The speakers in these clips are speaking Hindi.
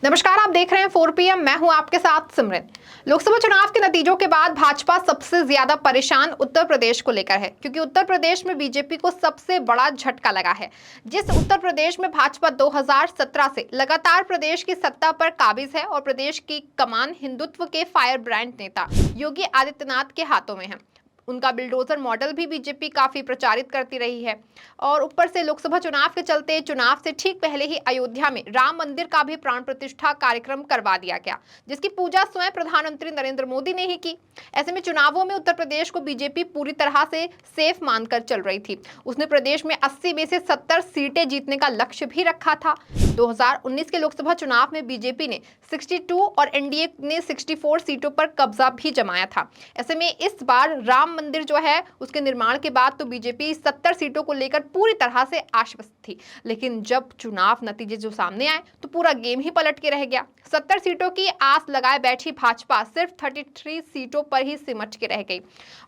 नमस्कार, आप देख रहे हैं 4 PM। मैं हूं आपके साथ सिमरन। लोकसभा चुनाव के नतीजों के बाद भाजपा सबसे ज्यादा परेशान उत्तर प्रदेश को लेकर है, क्योंकि उत्तर प्रदेश में बीजेपी को सबसे बड़ा झटका लगा है। जिस उत्तर प्रदेश में भाजपा 2017 से लगातार प्रदेश की सत्ता पर काबिज है और प्रदेश की कमान हिंदुत्व के फायर ब्रांड नेता योगी आदित्यनाथ के हाथों में है। उनका बिल्डोजर मॉडल भी बीजेपी काफी प्रचारित करती रही है और ऊपर से लोकसभा चुनाव के चलते चुनाव से ठीक पहले ही अयोध्या में राम मंदिर का भी प्राण प्रतिष्ठा कार्यक्रम करवा दिया गया, जिसकी पूजा स्वयं प्रधानमंत्री नरेंद्र मोदी ने ही की। ऐसे में चुनावों में उत्तर प्रदेश को बीजेपी पूरी तरह से सेफ मानकर चल रही थी। उसने प्रदेश में 80 में से 70 सीटें जीतने का लक्ष्य भी रखा था। 2019 के लोकसभा चुनाव में बीजेपी ने 62 और एनडीए ने 64 सीटों पर कब्जा भी जमाया था। ऐसे में इस बार राम मंदिर जो है उसके निर्माण के बाद तो बीजेपी 70 सीटों को लेकर पूरी तरह से आश्वस्त थी, लेकिन जब चुनाव नतीजे जो सामने आए तो पूरा गेम ही पलट के रह गया। 70 सीटों की आस लगाए बैठी भाजपा सिर्फ 33 सीटों पर ही सिमट के रह गई।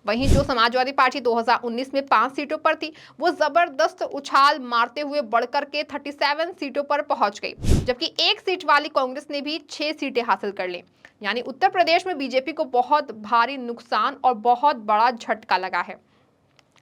वहीं जो समाजवादी पार्टी 2019 में 5 सीटों पर थी, वो जबरदस्त उछाल मारते हुए बढ़कर के 37 सीटों पर पहुंच गई, जबकि 1 सीट वाली कांग्रेस ने भी 6 सीटें हासिल कर ली। यानी उत्तर प्रदेश में बीजेपी को बहुत भारी नुकसान और बहुत बड़ा झटका लगा है।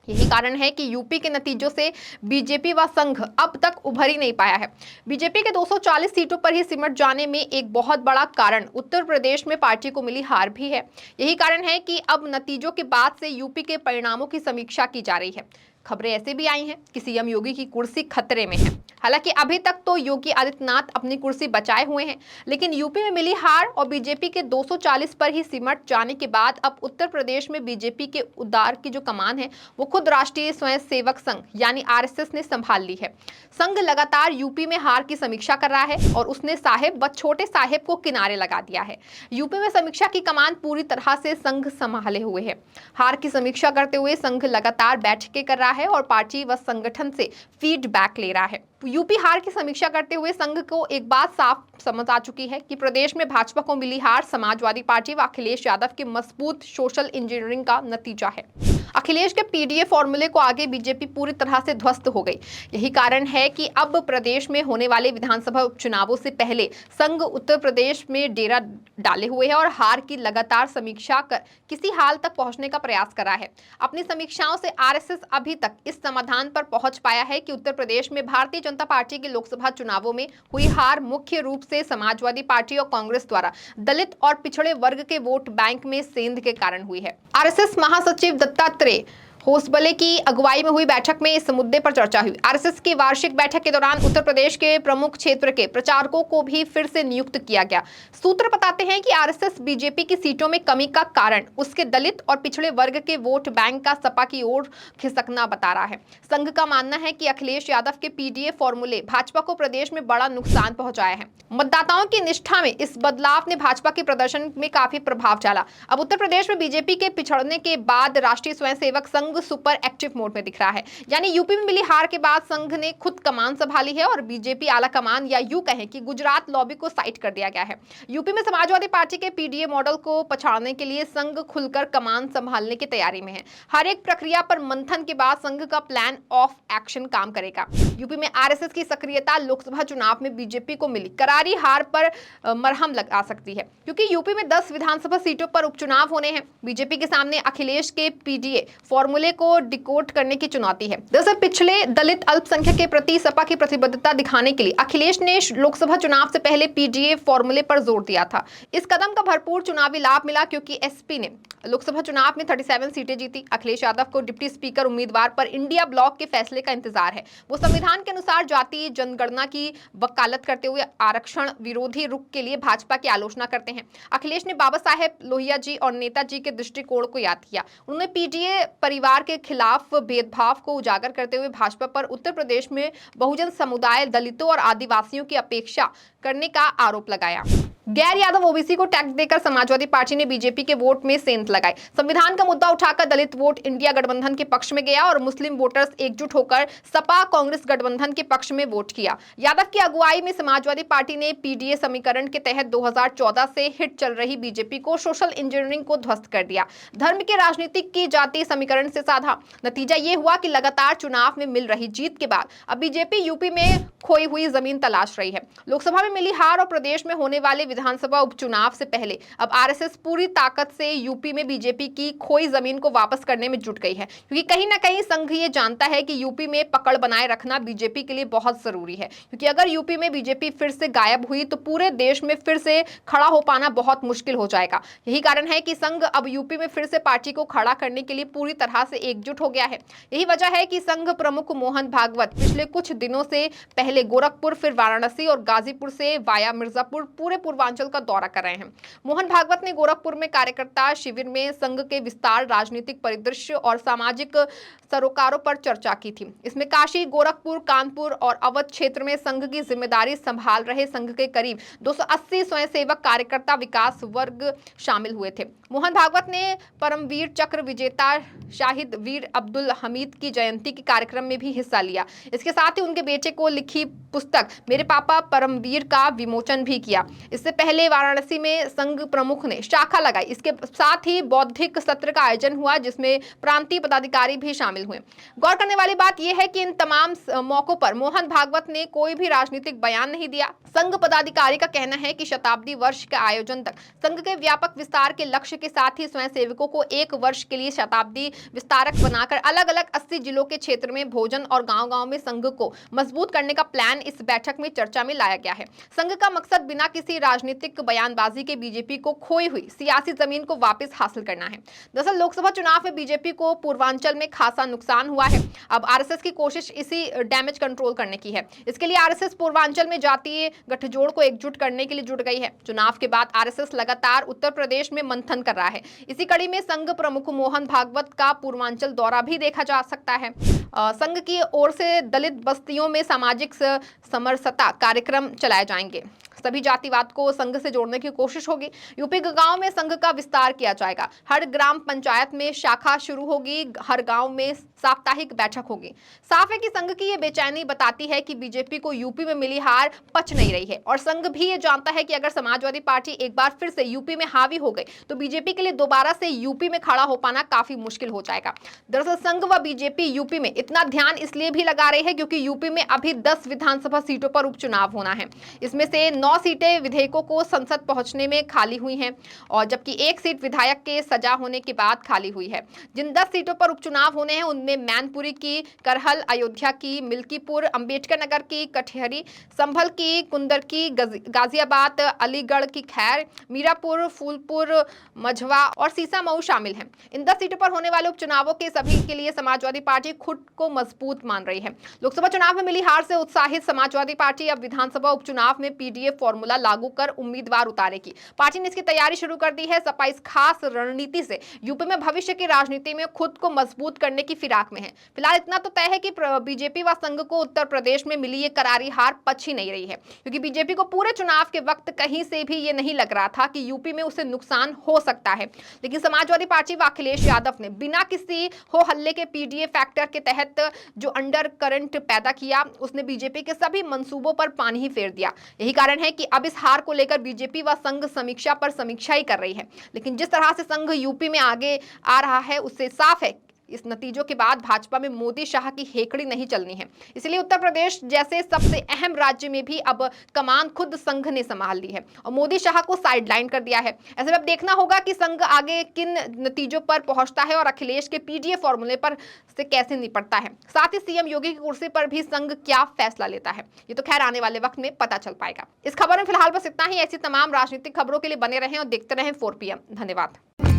यही कारण है कि यूपी के नतीजों से बीजेपी व संघ अब तक उभर ही नहीं पाया है। बीजेपी के 240 सीटों पर ही सिमट जाने में एक बहुत बड़ा कारण उत्तर प्रदेश में पार्टी को मिली हार भी है। यही कारण है कि अब नतीजों के बाद से यूपी के परिणामों की समीक्षा की जा रही है। खबरें ऐसे भी आई हैं कि सीएम योगी की कुर्सी खतरे में है। हालांकि अभी तक तो योगी आदित्यनाथ अपनी कुर्सी बचाए हुए हैं, लेकिन यूपी में मिली हार और बीजेपी के 240 पर ही सिमट जाने के बाद अब उत्तर प्रदेश में बीजेपी के उद्धार की जो कमान है वो खुद राष्ट्रीय स्वयंसेवक संघ यानी आरएसएस ने संभाल ली है। संघ लगातार यूपी में हार की समीक्षा कर रहा है और उसने साहेब व छोटे साहेब को किनारे लगा दिया है। यूपी में समीक्षा की कमान पूरी तरह से संघ संभाले हुए है। हार की समीक्षा करते हुए संघ लगातार बैठकें कर रहा है और पार्टी व संगठन से फीडबैक ले रहा है। यूपी हार की समीक्षा करते हुए संघ को एक बात साफ समझ आ चुकी है कि प्रदेश में भाजपा को मिली हार समाजवादी पार्टी व अखिलेश यादव की मजबूत सोशल इंजीनियरिंग का नतीजा है। अखिलेश के पीडीए फॉर्मूले को आगे बीजेपी पूरी तरह से ध्वस्त हो गई। यही कारण है कि अब प्रदेश में होने वाले विधानसभा उपचुनावों से पहले संघ उत्तर प्रदेश में डेरा डाले हुए है और हार की लगातार समीक्षा कर किसी हाल तक पहुंचने का प्रयास कर रहा है। अपनी समीक्षाओं से आरएसएस अभी तक इस समाधान पर पहुंच पाया है कि उत्तर प्रदेश में भारतीय जनता पार्टी के लोकसभा चुनावों में हुई हार मुख्य रूप से समाजवादी पार्टी और कांग्रेस द्वारा दलित और पिछड़े वर्ग के वोट बैंक में सेंध के कारण हुई है। आरएसएस महासचिव दत्तात्रेय होसबले की अगुवाई में हुई बैठक में इस मुद्दे पर चर्चा हुई। आरएसएस की वार्षिक बैठक के दौरान उत्तर प्रदेश के प्रमुख क्षेत्र के प्रचारकों को भी फिर से नियुक्त किया गया। सूत्र बताते हैं कि आरएसएस बीजेपी की सीटों में कमी का कारण उसके दलित और पिछड़े वर्ग के वोट बैंक का सपा की ओर खिसकना बता रहा है। संघ का मानना है कि अखिलेश यादव के पीडीए फॉर्मूले भाजपा को प्रदेश में बड़ा नुकसान पहुंचाया है। मतदाताओं की निष्ठा में इस बदलाव ने भाजपा के प्रदर्शन में काफी प्रभाव डाला। अब उत्तर प्रदेश में बीजेपी के पिछड़ने के बाद राष्ट्रीय Swayamsevak Sangh super active mode में दिख रहा है। यानी यूपी में मिली हार के बाद संघ ने खुद कमान संभाली है और बीजेपी आला कमान या यूं कहें कि गुजरात लॉबी को साइड कर दिया गया है। यूपी में समाजवादी पार्टी के पीडीए मॉडल को पछाड़ने के लिए संघ खुलकर कमान संभालने की तैयारी में है। हर एक प्रक्रिया पर मंथन के बाद संघ का प्लान ऑफ एक्शन काम करेगा। यूपी में आरएसएस की सक्रियता लोकसभा चुनाव में बीजेपी को मिली करारी हार पर मरहम लगा सकती है, क्योंकि यूपी में 10 विधानसभा सीटों पर उपचुनाव होने हैं। बीजेपी के सामने अखिलेश के पीडीए फॉर्मूले को डिकोड करने की चुनौती है। दरअसल पिछले दलित अल्पसंख्यक के प्रति सपा की प्रतिबद्धता दिखाने के लिए अखिलेश ने लोकसभा चुनाव से पहले पीडीए फॉर्मूले पर जोर दिया था। इस कदम का भरपूर चुनावी लाभ मिला, क्योंकि एसपी ने लोकसभा चुनाव में 37 सीटें जीती। अखिलेश यादव को डिप्टी स्पीकर उम्मीदवार पर इंडिया ब्लॉक के फैसले का इंतजार है। वो संविधान के अनुसार जातीय जनगणना की वकालत करते हुए आरक्षण विरोधी रुख के लिए भाजपा की आलोचना करते हैं। अखिलेश ने बाबा साहेब लोहिया जी और नेताजी के दृष्टिकोण को याद किया। उन्होंने पीडीए परिवार के खिलाफ भेदभाव को उजागर करते हुए भाजपा पर उत्तर प्रदेश में बहुजन समुदाय, दलितों और आदिवासियों की अपेक्षा करने का आरोप लगाया। गैर यादव ओबीसी को टैक्स देकर समाजवादी पार्टी ने बीजेपी के वोट में सेंध लगाई। संविधान का मुद्दा उठाकर दलित वोट इंडिया गठबंधन के पक्ष में गया और मुस्लिम वोटर्स एकजुट होकर सपा कांग्रेस गठबंधन के पक्ष में वोट किया। यादव की अगुवाई में समाजवादी पार्टी ने पीडीए समीकरण के तहत 2014 से हिट चल रही बीजेपी को सोशल इंजीनियरिंग को ध्वस्त कर दिया। धर्म के राजनीतिक की जातीय समीकरण से साधा। नतीजा ये हुआ कि लगातार चुनाव में मिल रही जीत के बाद अब बीजेपी यूपी में खोई हुई जमीन तलाश रही है। लोकसभा में मिली हार और प्रदेश में होने वाले विधानसभा उपचुनाव से पहले अब आरएसएस पूरी ताकत से यूपी में बीजेपी की खोई जमीन को वापस करने में जुट गई है, क्योंकि कहीं ना कहीं संघ ये जानता है कि यूपी में पकड़ बनाए रखना बीजेपी के लिए बहुत जरूरी है, क्योंकि अगर यूपी में बीजेपी फिर से गायब हुई तो पूरे देश में फिर से खड़ा हो पाना बहुत मुश्किल हो जाएगा। यही कारण है कि संघ अब यूपी में फिर से पार्टी को खड़ा करने के लिए पूरी तरह से एकजुट हो गया है। यही वजह है कि संघ प्रमुख मोहन भागवत पिछले कुछ दिनों से पहले गोरखपुर, फिर वाराणसी और गाजीपुर से वाया मिर्जापुर पूरे पूर्वांचल का दौरा कर रहे हैं। मोहन भागवत ने गोरखपुर में कार्यकर्ता शिविर में संघ के विस्तार, राजनीतिक परिदृश्य और सामाजिक सरोकारों पर चर्चा की थी। इसमें काशी, गोरखपुर, कानपुर और अवध क्षेत्र में संघ की जिम्मेदारी संभाल रहे संघ के करीब 280 स्वयंसेवक, कार्यकर्ता, विकास वर्ग शामिल हुए थे। मोहन भागवत ने परमवीर चक्र विजेता शाहिद वीर अब्दुल हमीद की जयंती के कार्यक्रम में भी हिस्सा लिया। इसके साथ ही उनके बेटे को लिखी पुस्तक मेरे पापा परमवीर का विमोचन भी किया। इससे पहले वाराणसी में संघ प्रमुख ने शाखा लगाई। इसके साथ ही बौद्धिक सत्र का आयोजन हुआ, जिसमें प्रांतीय पदाधिकारी भी शामिल हुए। गौर करने वाली बात यह है कि इन तमाम मौकों पर मोहन भागवत ने कोई भी राजनीतिक बयान नहीं दिया। संघ पदाधिकारी का कहना है कि शताब्दी वर्ष के आयोजन तक संघ के व्यापक विस्तार के लक्ष्य के साथ ही स्वयंसेवकों को एक वर्ष के लिए शताब्दी विस्तारक बनाकर अलग अलग 80 जिलों के क्षेत्र में भोजन और गांव-गांव में संघ को मजबूत करने का प्लान इस बैठक में चर्चा में लाया गया है। संघ का मकसद बिना किसी राजनीतिक बयानबाजी के बीजेपी को खोई हुई सियासी जमीन को वापस हासिल करना है। दरअसल लोकसभा चुनाव में बीजेपी को पूर्वांचल में खासा नुकसान हुआ है। अब आरएसएस की कोशिश इसी डैमेज कंट्रोल करने की है। इसके लिए आरएसएस पूर्वांचल में जातीय गठजोड़ को एकजुट करने के लिए जुट गई है। चुनाव के बाद आरएसएस लगातार उत्तर प्रदेश में मंथन कर रहा है। इसी कड़ी में संघ प्रमुख मोहन भागवत का पूर्वांचल दौरा भी देखा जा सकता है। संघ की ओर से दलित बस्तियों में सामाजिक समरसता कार्यक्रम चलाए जाएंगे। सभी जातिवाद को संघ से जोड़ने की कोशिश होगी। यूपी के गांव में संघ का विस्तार किया जाएगा। हर ग्राम पंचायत में शाखा शुरू होगी। हर गांव में साप्ताहिक बैठक होगी। साफ है कि संघ की ये बेचैनी बताती है कि बीजेपी को यूपी में मिली हार पच नहीं रही है, और संघ भी ये जानता है कि अगर समाजवादी पार्टी एक बार फिर से यूपी में हावी हो गई तो बीजेपी के लिए दोबारा से यूपी में खड़ा हो पाना काफी मुश्किल हो जाएगा। दरअसल संघ व बीजेपी यूपी में इतना ध्यान इसलिए भी लगा रही है क्योंकि यूपी में अभी 10 विधानसभा सीटों पर उपचुनाव होना है। इसमें से 9 सीटें विधेयकों को संसद पहुंचने में खाली हुई हैं, और जबकि 1 सीट विधायक के सजा होने के बाद खाली हुई है। जिन 10 सीटों पर उपचुनाव होने हैं उनमें मैनपुरी की, करहल, अयोध्या की, मिल्कीपुर, अंबेडकर नगर की, कटिहारी, संभल की, कुंदर की, गाजियाबाद, अलीगढ़ की खैर, मीरापुर, फूलपुर, मझवा और सीसामऊ शामिल हैं। इन 10 सीटों पर होने वाले उपचुनावों के सभी के लिए समाजवादी पार्टी खुद को मजबूत मान रही है। लोकसभा चुनाव में मिली हार से उत्साहित समाजवादी पार्टी अब विधानसभा उपचुनाव में पीडीएफ फॉर्मूला लागू कर उम्मीदवार उतारेगी। पार्टी ने इसकी तैयारी शुरू कर दी है। सपा इस खास रणनीति से यूपी में भविष्य की राजनीति में खुद को मजबूत करने की फिराक में है। फिलहाल इतना तो तय है कि बीजेपी व संघ को उत्तर प्रदेश में मिली ये करारी हार पच ही नहीं रही है, क्योंकि बीजेपी को पूरे चुनाव के वक्त कहीं से भी ये नहीं लग रहा था कि यूपी में उसे नुकसान हो सकता है। लेकिन समाजवादी पार्टी व अखिलेश यादव ने बिना किसी हो हल्ले के पीडीए फैक्टर के तहत जो अंडर करंट पैदा किया, उसने बीजेपी के सभी मंसूबों पर पानी ही फेर दिया। यही कारण है कि अब इस हार को लेकर बीजेपी व संघ समीक्षा पर समीक्षा ही कर रही है। लेकिन जिस तरह से संघ यूपी में आगे आ रहा है उससे साफ है इस नतीजों के बाद भाजपा में मोदी शाह की हेकड़ी नहीं चलनी है। इसलिए उत्तर प्रदेश जैसे सबसे अहम राज्य में भी अब कमान खुद संघ ने संभाल ली है और मोदी शाह को साइडलाइन कर दिया है। ऐसे में अब देखना होगा कि संघ आगे किन नतीजों पर पहुंचता है और अखिलेश के पीडीए फॉर्मूले पर से कैसे निपटता है। साथ ही सीएम योगी की कुर्सी पर भी संघ क्या फैसला लेता है, ये तो खैर आने वाले वक्त में पता चल पाएगा। इस खबर में फिलहाल बस इतना ही। ऐसी तमाम राजनीतिक खबरों के लिए बने रहें और देखते रहें 4PM। धन्यवाद।